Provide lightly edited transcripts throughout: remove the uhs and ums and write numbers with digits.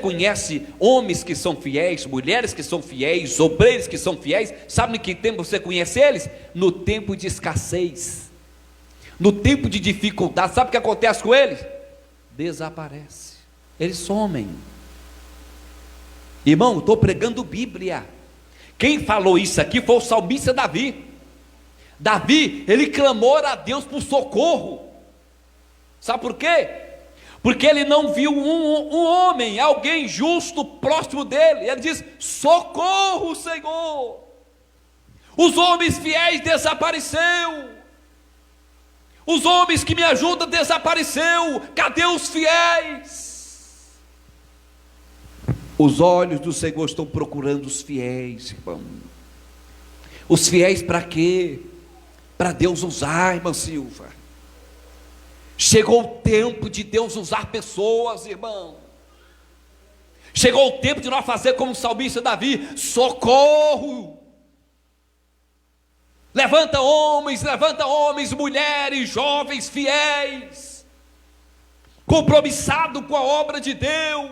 Conhece homens que são fiéis, mulheres que são fiéis, obreiros que são fiéis. Sabe em que tempo você conhece eles? No tempo de escassez, no tempo de dificuldade. Sabe o que acontece com eles? Desaparece, eles somem. Irmão, estou pregando Bíblia. Quem falou isso aqui foi o salmista Davi. Davi, ele clamou a Deus por socorro. Sabe por quê? Porque ele não viu um homem, alguém justo próximo dele. Ele diz: socorro, Senhor. Os homens fiéis desapareceu. Os homens que me ajudam desapareceu. Cadê os fiéis? Os olhos do Senhor estão procurando os fiéis, irmão. Os fiéis para quê? Para Deus usar, irmã Silva. Chegou o tempo de Deus usar pessoas, irmão. Chegou o tempo de nós fazer como o salmista Davi: socorro. Levanta homens, mulheres, jovens, fiéis, compromissado com a obra de Deus,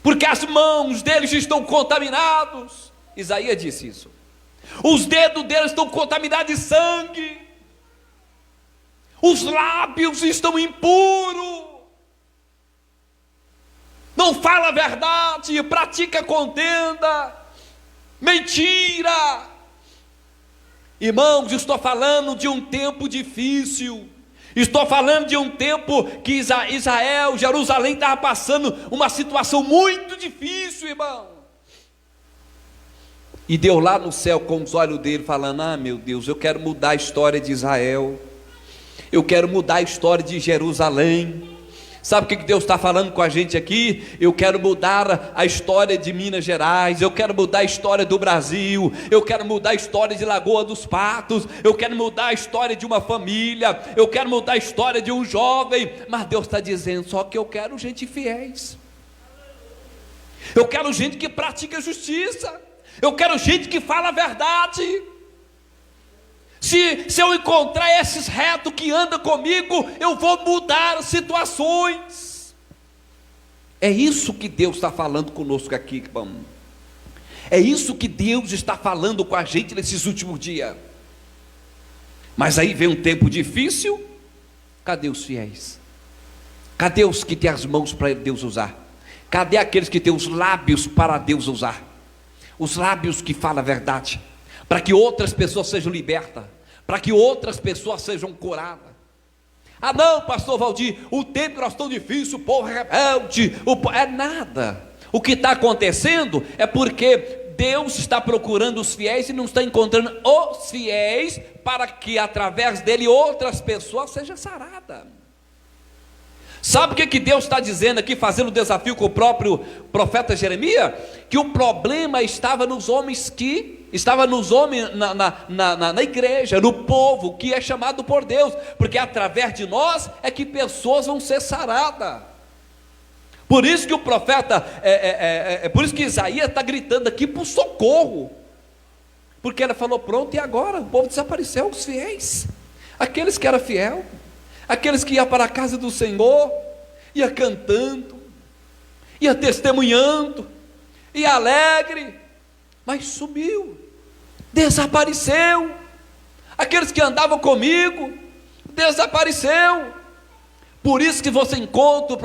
porque as mãos deles estão contaminados. Isaías disse isso. Os dedos deles estão contaminados de sangue. Os lábios estão impuros. Não fala a verdade, pratica contenda, mentira. Irmãos, estou falando de um tempo difícil. Estou falando de um tempo que Israel, Jerusalém estava passando uma situação muito difícil, irmão. E Deus lá no céu com os olhos dele falando: ah, meu Deus, eu quero mudar a história de Israel. Eu quero mudar a história de Jerusalém. Sabe o que Deus está falando com a gente aqui? Eu quero mudar a história de Minas Gerais. Eu quero mudar a história do Brasil. Eu quero mudar a história de Lagoa dos Patos. Eu quero mudar a história de uma família. Eu quero mudar a história de um jovem. Mas Deus está dizendo: só que eu quero gente fiéis. Eu quero gente que pratica justiça. Eu quero gente que fala a verdade. Se eu encontrar esses retos que andam comigo, eu vou mudar situações. É isso que Deus está falando conosco aqui, irmão. É isso que Deus está falando com a gente nesses últimos dias. Mas aí vem um tempo difícil. Cadê os fiéis? Cadê os que têm as mãos para Deus usar? Cadê aqueles que têm os lábios para Deus usar? Os lábios que falam a verdade, para que outras pessoas sejam libertas, para que outras pessoas sejam curadas. Ah não, pastor Valdir, o tempo nós tão difícil, o povo é rebelde, é nada. O que está acontecendo é porque Deus está procurando os fiéis e não está encontrando os fiéis, para que através dele outras pessoas sejam saradas. Sabe o que Deus está dizendo aqui, fazendo um desafio com o próprio profeta Jeremias? Que o problema estava nos homens na igreja, no povo que é chamado por Deus, porque através de nós é que pessoas vão ser saradas. Por isso que o profeta, por isso que Isaías está gritando aqui por socorro, porque ele falou: pronto, e agora? O povo desapareceu, os fiéis, aqueles que eram fiel, aqueles que iam para a casa do Senhor, ia cantando, ia testemunhando, ia alegre, mas sumiu, desapareceu. Aqueles que andavam comigo, desapareceu. Por isso que você encontra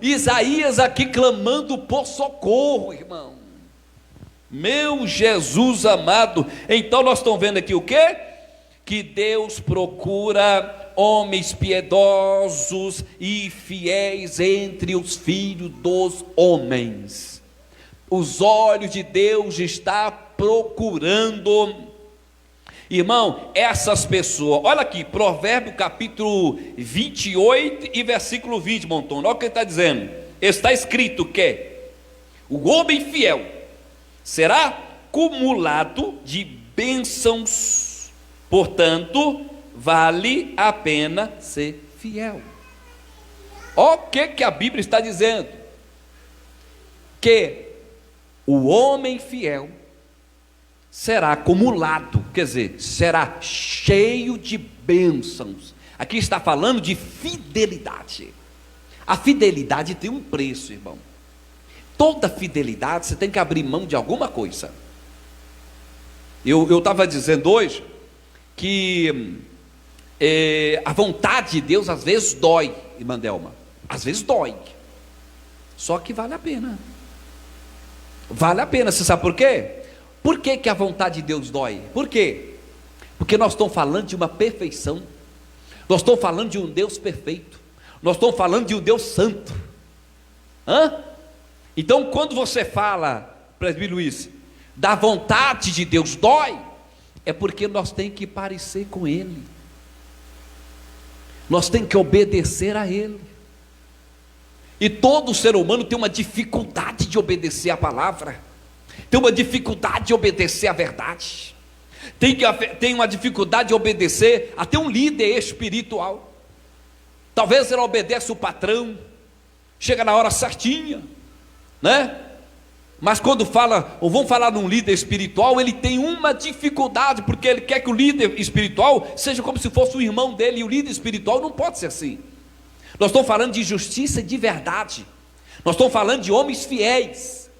Isaías aqui clamando por socorro, irmão. Meu Jesus amado. Então nós estamos vendo aqui o quê? Que Deus procura homens piedosos e fiéis entre os filhos dos homens. Os olhos de Deus estão procurando, irmão, essas pessoas. Olha aqui, Provérbio capítulo 28 e versículo 20, Montão. Olha o que ele está dizendo. Está escrito que o homem fiel será cumulado de bênçãos. Portanto, vale a pena ser fiel. Olha o que a Bíblia está dizendo: que o homem fiel será acumulado, quer dizer, será cheio de bênçãos. Aqui está falando de fidelidade. A fidelidade tem um preço, irmão. Toda fidelidade você tem que abrir mão de alguma coisa. Eu estava dizendo hoje que a vontade de Deus às vezes dói, irmã Delma. Às vezes dói. Só que vale a pena. Vale a pena, você sabe por quê? Por que que a vontade de Deus dói? Por quê? Porque nós estamos falando de uma perfeição. Nós estamos falando de um Deus perfeito. Nós estamos falando de um Deus santo. Então quando você fala, presbítero Luiz, da vontade de Deus dói, é porque nós temos que parecer com Ele. Nós temos que obedecer a Ele. E todo ser humano tem uma dificuldade de obedecer a palavra, tem uma dificuldade de obedecer a verdade, tem uma dificuldade de obedecer até um líder espiritual. Talvez ele obedece o patrão, chega na hora certinha, né? Mas quando fala, ou vão falar num líder espiritual, ele tem uma dificuldade, porque ele quer que o líder espiritual seja como se fosse o irmão dele, e o líder espiritual não pode ser assim. Nós estamos falando de justiça e de verdade. Nós estamos falando de homens fiéis.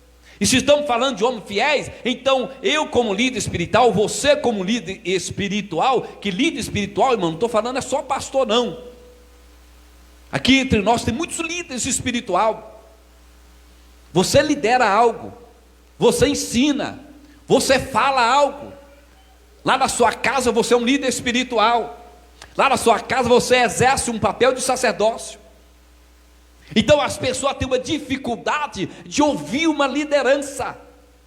E se estamos falando de homens fiéis, então eu como líder espiritual, você como líder espiritual, que líder espiritual, irmão, não estou falando é só pastor não. Aqui entre nós tem muitos líderes espiritual. Você lidera algo, você ensina, você fala algo. Lá na sua casa você é um líder espiritual. Lá na sua casa você exerce um papel de sacerdócio. Então as pessoas têm uma dificuldade de ouvir uma liderança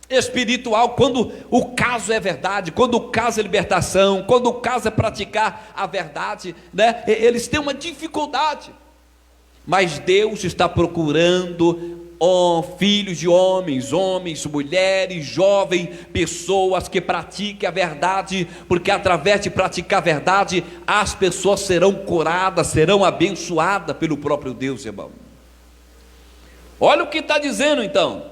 espiritual, quando o caso é verdade, quando o caso é libertação, quando o caso é praticar a verdade, né? Eles têm uma dificuldade. Mas Deus está procurando filhos de homens, mulheres, jovens, pessoas que pratiquem a verdade, porque através de praticar a verdade, as pessoas serão curadas, serão abençoadas pelo próprio Deus, irmão. Olha o que está dizendo então,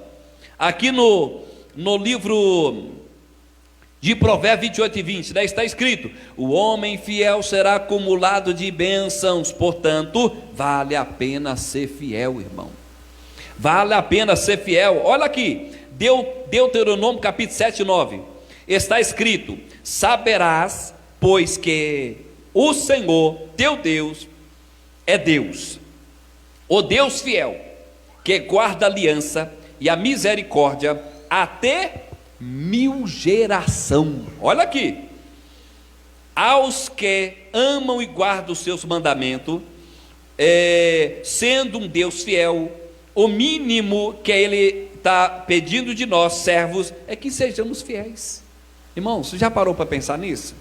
aqui no livro de Provérbios 28 e 20, né, está escrito: o homem fiel será acumulado de bênçãos, portanto, vale a pena ser fiel, irmão. Vale a pena ser fiel. Olha aqui, Deuteronômio capítulo 7 e 9, está escrito: saberás, pois que o Senhor teu Deus é Deus, o Deus fiel, que guarda a aliança e a misericórdia até 1000 gerações. Olha aqui, aos que amam e guardam os seus mandamentos, sendo um Deus fiel. O mínimo que Ele está pedindo de nós, servos, é que sejamos fiéis. Irmão, você já parou para pensar nisso?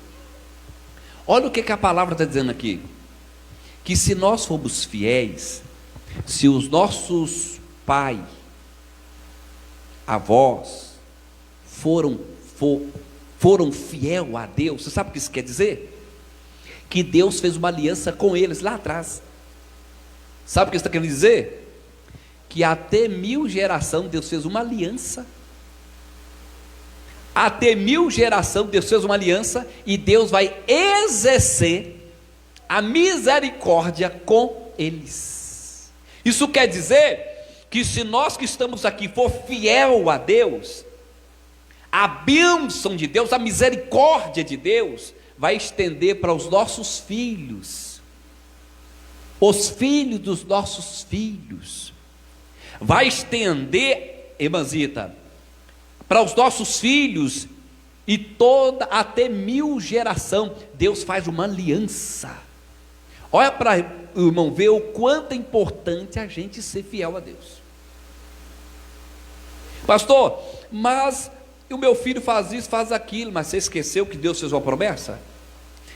Olha o que a palavra está dizendo aqui: que se nós formos fiéis, se os nossos pais, avós, foram fiel a Deus, você sabe o que isso quer dizer? Que Deus fez uma aliança com eles lá atrás. Sabe o que isso está querendo dizer? Que até 1000 gerações Deus fez uma aliança. Até 1000 gerações Deus fez uma aliança, e Deus vai exercer a misericórdia com eles. Isso quer dizer que se nós que estamos aqui for fiel a Deus, a bênção de Deus, a misericórdia de Deus vai estender para os nossos filhos, os filhos dos nossos filhos, vai estender, irmãzita, para os nossos filhos, e até 1000 gerações. Deus faz uma aliança. Olha para o irmão ver o quanto é importante a gente ser fiel a Deus. Pastor, mas o meu filho faz isso, faz aquilo. Mas você esqueceu que Deus fez uma promessa?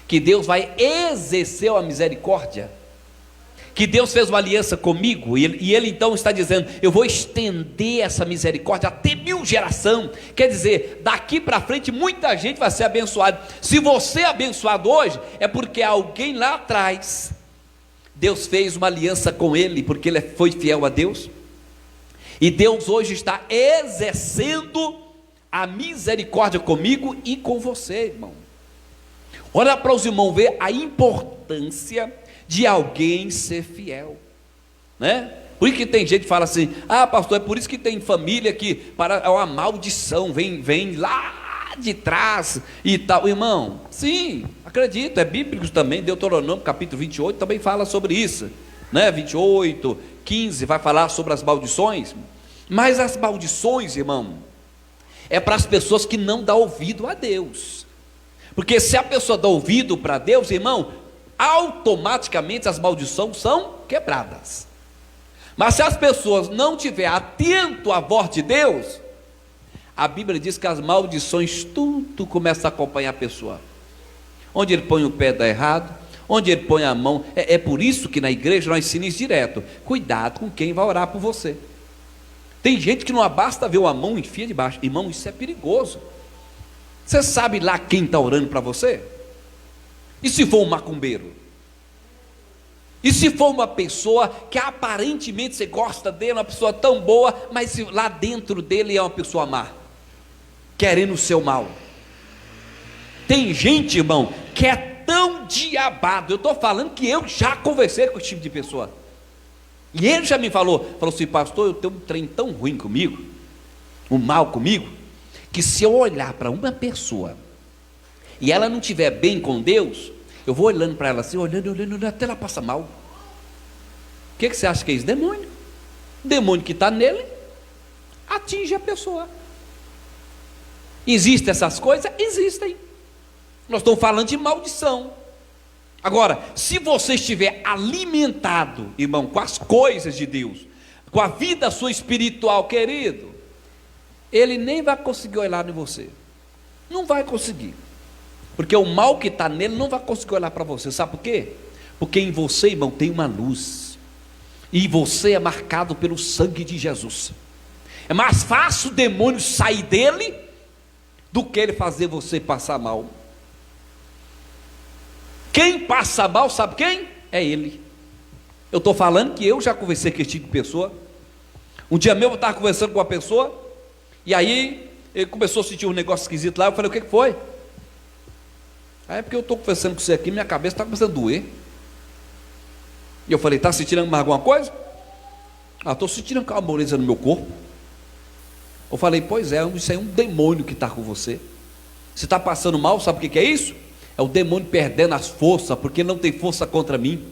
Que Deus vai exercer a misericórdia, que Deus fez uma aliança comigo, e Ele então está dizendo: eu vou estender essa misericórdia até 1000 gerações. Quer dizer, daqui para frente muita gente vai ser abençoada. Se você é abençoado hoje, é porque alguém lá atrás, Deus fez uma aliança com ele, porque ele foi fiel a Deus, e Deus hoje está exercendo a misericórdia comigo e com você, irmão. Olha para os irmãos ver a importância de alguém ser fiel. né? Por isso que tem gente que fala assim: ah, pastor, é por isso que tem família que é uma maldição, vem lá de trás e tal. Irmão, sim, acredito, é bíblico também. Deuteronômio capítulo 28 também fala sobre isso, né? 28, 15 vai falar sobre as maldições. Mas as maldições, irmão, é para as pessoas que não dão ouvido a Deus. Porque se a pessoa dá ouvido para Deus, irmão, automaticamente as maldições são quebradas. Mas se as pessoas não estiverem atento à voz de Deus, a Bíblia diz que as maldições tudo começa a acompanhar a pessoa. Onde ele põe o pé dá errado, onde ele põe a mão. É por isso que na igreja nós ensinamos direto: cuidado com quem vai orar por você. Tem gente que não basta ver uma mão, enfia debaixo. Irmão, isso é perigoso. Você sabe lá quem está orando para você? E se for um macumbeiro? E se for uma pessoa que aparentemente você gosta dele, uma pessoa tão boa, mas lá dentro dele é uma pessoa má, querendo o seu mal? Tem gente, irmão, que é tão diabado. Eu estou falando que eu já conversei com esse tipo de pessoa. E ele já me falou assim: pastor, eu tenho um trem tão ruim comigo, um mal comigo, que se eu olhar para uma pessoa e ela não estiver bem com Deus, eu vou olhando para ela assim, olhando, até ela passa mal. O que você acha que é isso? Demônio. O demônio que está nele atinge a pessoa. Existem essas coisas? Existem. Nós estamos falando de maldição. Agora, se você estiver alimentado, irmão, com as coisas de Deus, com a vida sua espiritual, querido, ele nem vai conseguir olhar em você. Não vai conseguir. Porque o mal que está nele não vai conseguir olhar para você. Sabe por quê? Porque em você, irmão, tem uma luz. E você é marcado pelo sangue de Jesus. É mais fácil o demônio sair dele do que ele fazer você passar mal. Quem passa mal, sabe quem? É ele. Eu estou falando que eu já conversei com esse tipo de pessoa. Um dia mesmo eu estava conversando com uma pessoa, e aí ele começou a sentir um negócio esquisito lá. Eu falei: o que foi? Aí é porque eu estou conversando com você aqui, minha cabeça está começando a doer. E eu falei: está sentindo mais alguma coisa? Ah, estou sentindo uma moleza no meu corpo. Eu falei: pois é, isso aí é um demônio que está com você. Você está passando mal, sabe o que é isso? É o demônio perdendo as forças, porque não tem força contra mim.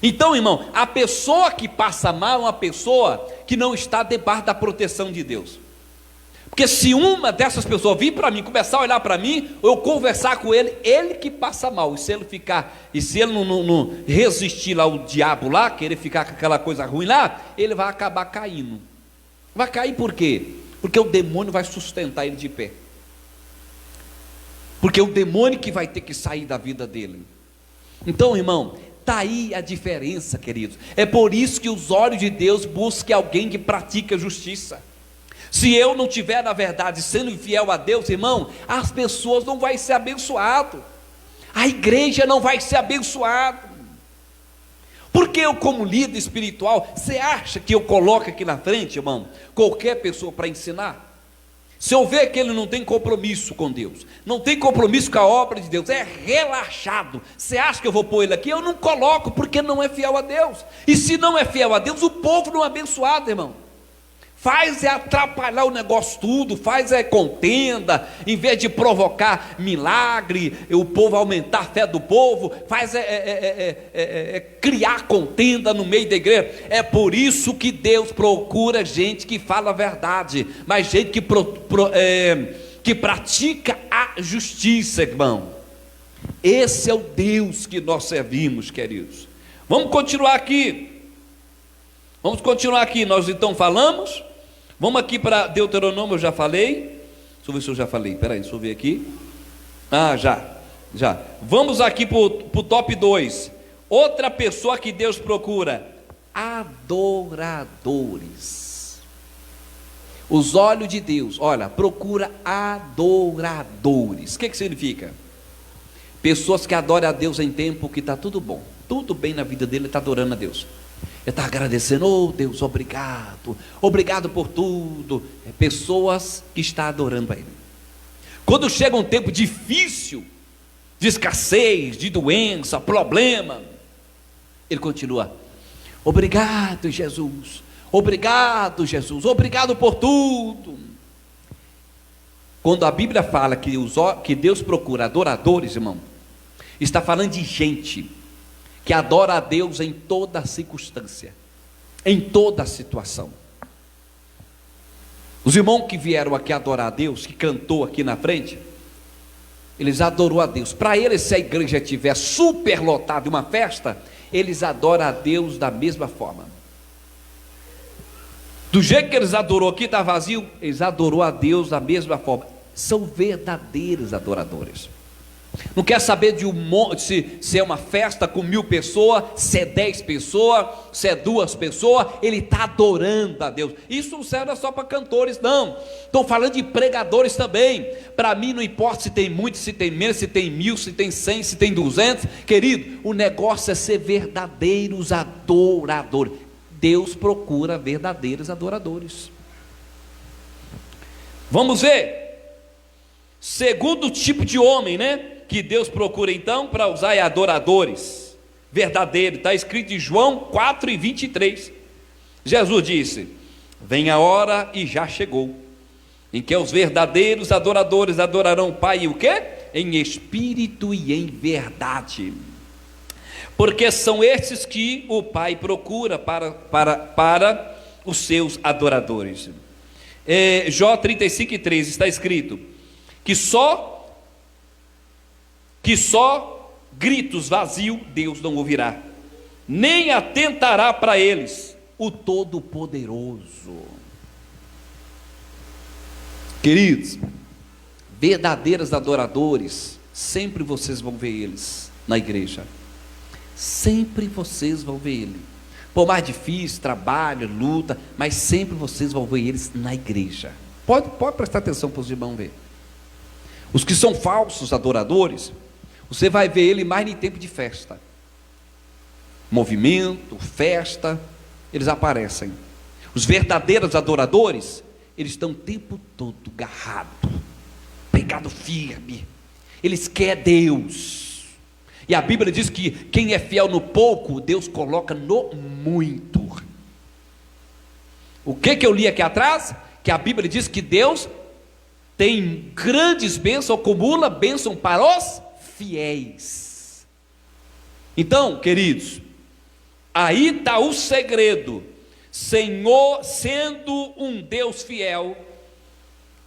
Então, irmão, a pessoa que passa mal é uma pessoa que não está debaixo da proteção de Deus. Porque se uma dessas pessoas vir para mim, começar a olhar para mim, ou eu conversar com ele, ele que passa mal. E se ele ficar, e se ele não resistir lá ao diabo lá, querer ficar com aquela coisa ruim lá, ele vai acabar caindo. Vai cair por quê? Porque o demônio vai sustentar ele de pé. Porque é o demônio que vai ter que sair da vida dele. Então, irmão, está aí a diferença, queridos. É por isso que os olhos de Deus buscam alguém que pratica justiça. Se eu não tiver, na verdade, sendo fiel a Deus, irmão, as pessoas não vão ser abençoadas. A igreja não vai ser abençoada. Porque eu, como líder espiritual, você acha que eu coloco aqui na frente, irmão, qualquer pessoa para ensinar? Se eu ver que ele não tem compromisso com Deus, não tem compromisso com a obra de Deus, é relaxado, você acha que eu vou pôr ele aqui? Eu não coloco, porque não é fiel a Deus. E se não é fiel a Deus, o povo não é abençoado, irmão. Faz é atrapalhar o negócio tudo, faz é contenda, em vez de provocar milagre, o povo aumentar a fé do povo, faz criar contenda no meio da igreja. É por isso que Deus procura gente que fala a verdade, mas gente que pratica a justiça, irmão. Esse é o Deus que nós servimos, queridos. Vamos continuar aqui. Nós então falamos. Vamos aqui para Deuteronômio, eu já falei. Deixa eu ver se eu já falei. Peraí, deixa eu ver aqui. Ah, já. Vamos aqui para o top 2. Outra pessoa que Deus procura: adoradores. Os olhos de Deus, olha, procura adoradores. O que significa? Pessoas que adoram a Deus em tempo que está tudo bom, tudo bem na vida dele, está adorando a Deus. Ele está agradecendo: oh Deus, obrigado por tudo. É pessoas que estão adorando a Ele. Quando chega um tempo difícil, de escassez, de doença, problema, ele continua: Obrigado, Jesus. Obrigado, Jesus. Obrigado por tudo. Quando a Bíblia fala que Deus procura adoradores, irmão, está falando de gente que adora a Deus em toda circunstância, em toda situação. Os irmãos que vieram aqui adorar a Deus, que cantou aqui na frente, eles adoram a Deus. Para eles, se a igreja estiver superlotada, uma festa, eles adoram a Deus da mesma forma. Do jeito que eles adorou aqui, está vazio, eles adorou a Deus da mesma forma. São verdadeiros adoradores. Não quer saber de se é uma festa com 1000 pessoas, se é 10 pessoas, se é 2 pessoas, ele está adorando a Deus. Isso não serve só para cantores, não. Estou falando de pregadores também. Para mim não importa se tem muito, se tem menos, se tem 1000, se tem 100, se tem 200. Querido, o negócio é ser verdadeiros adoradores. Deus procura verdadeiros adoradores. Vamos ver. Segundo tipo de homem, né? Que Deus procura então para usar é adoradores verdadeiros. Está escrito em João 4:23. Jesus disse: vem a hora e já chegou, em que os verdadeiros adoradores adorarão o Pai e o quê? Em espírito e em verdade, porque são estes que o Pai procura para os seus adoradores. Jó 35:3 está escrito que só gritos vazios Deus não ouvirá, nem atentará para eles o Todo-Poderoso. Queridos, verdadeiros adoradores, sempre vocês vão ver eles na igreja. Sempre vocês vão ver ele. Por mais difícil, trabalho, luta, mas sempre vocês vão ver eles na igreja. Pode prestar atenção para os irmãos ver. Os que são falsos adoradores, você vai ver ele mais em tempo de festa. Movimento, festa, eles aparecem. Os verdadeiros adoradores, eles estão o tempo todo agarrados, pegado firme. Eles querem Deus. E a Bíblia diz que quem é fiel no pouco, Deus coloca no muito. O que eu li aqui atrás? Que a Bíblia diz que Deus tem grandes bênçãos, acumula bênção para os fiéis. Então, queridos, aí está o segredo. Senhor, sendo um Deus fiel,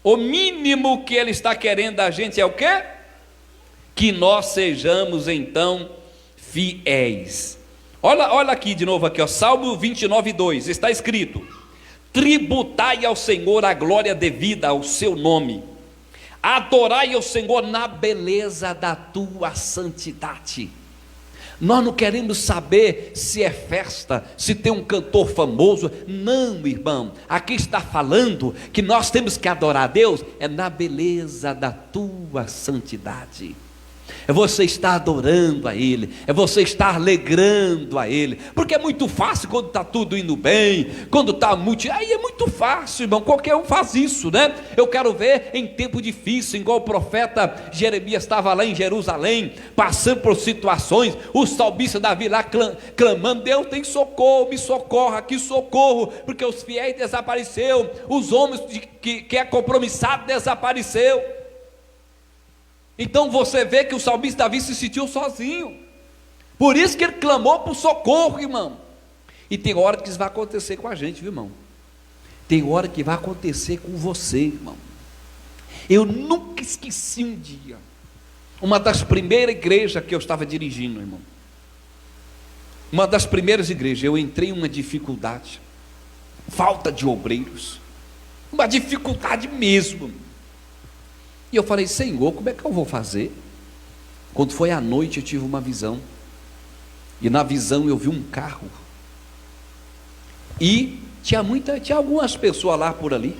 o mínimo que Ele está querendo da gente é o quê? Que nós sejamos então fiéis. Olha aqui de novo aqui, ó, Salmo 29:2, está escrito: tributai ao Senhor a glória devida ao seu nome, adorai ao Senhor na beleza da tua santidade. Nós não queremos saber se é festa, se tem um cantor famoso. Não, irmão, aqui está falando que nós temos que adorar a Deus é na beleza da tua santidade. É você estar adorando a Ele, é você estar alegrando a Ele, porque é muito fácil quando está tudo indo bem, quando está muito, aí é muito fácil, irmão, qualquer um faz isso, né? Eu quero ver em tempo difícil, igual o profeta Jeremias estava lá em Jerusalém, passando por situações, o salmista Davi lá clamando: Deus tem socorro, me socorra, que socorro, porque os fiéis desapareceram, os homens que é compromissado desapareceu. Então você vê que o salmista Davi se sentiu sozinho, por isso que ele clamou por socorro, irmão. E tem hora que isso vai acontecer com a gente, viu, irmão? Tem hora que vai acontecer com você, irmão. Eu nunca esqueci um dia, uma das primeiras igrejas que eu estava dirigindo, irmão, uma das primeiras igrejas, eu entrei em uma dificuldade, falta de obreiros, uma dificuldade mesmo. E eu falei: Senhor, como é que eu vou fazer? Quando foi à noite eu tive uma visão, e na visão eu vi um carro, e tinha algumas pessoas lá por ali,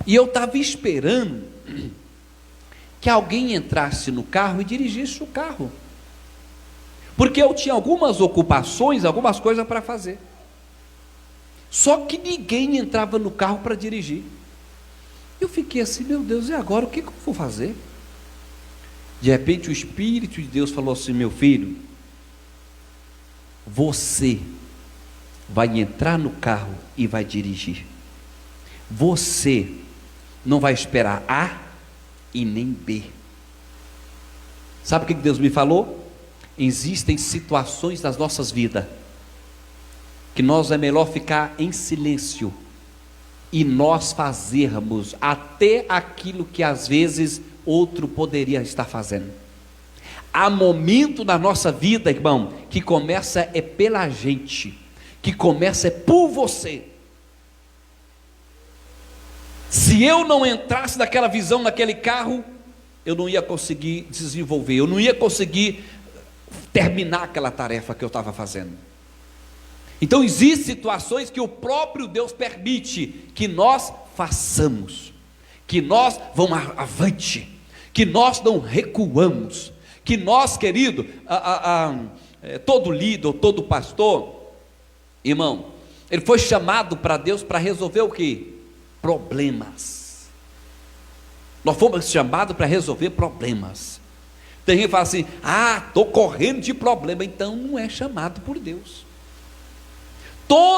e eu estava esperando que alguém entrasse no carro e dirigisse o carro, porque eu tinha algumas ocupações, algumas coisas para fazer, só que ninguém entrava no carro para dirigir. Eu fiquei assim: meu Deus, e agora o que eu vou fazer? De repente o Espírito de Deus falou assim: meu filho, Você vai entrar no carro e vai dirigir. Você não vai esperar A e nem B. Sabe o que Deus me falou? Existem situações nas nossas vidas que nós é melhor ficar em silêncio e nós fazermos até aquilo que às vezes outro poderia estar fazendo. Há momento na nossa vida, irmão, que começa é pela gente, que começa é por você. Se eu não entrasse naquela visão, naquele carro, eu não ia conseguir desenvolver, eu não ia conseguir terminar aquela tarefa que eu estava fazendo. Então existem situações que o próprio Deus permite que nós façamos, que nós vamos avante, que nós não recuamos, que nós, querido, todo líder, todo pastor, irmão, ele foi chamado para Deus para resolver o quê? Problemas. Nós fomos chamados para resolver problemas. Tem gente que fala assim: estou correndo de problema. Então não é chamado por Deus.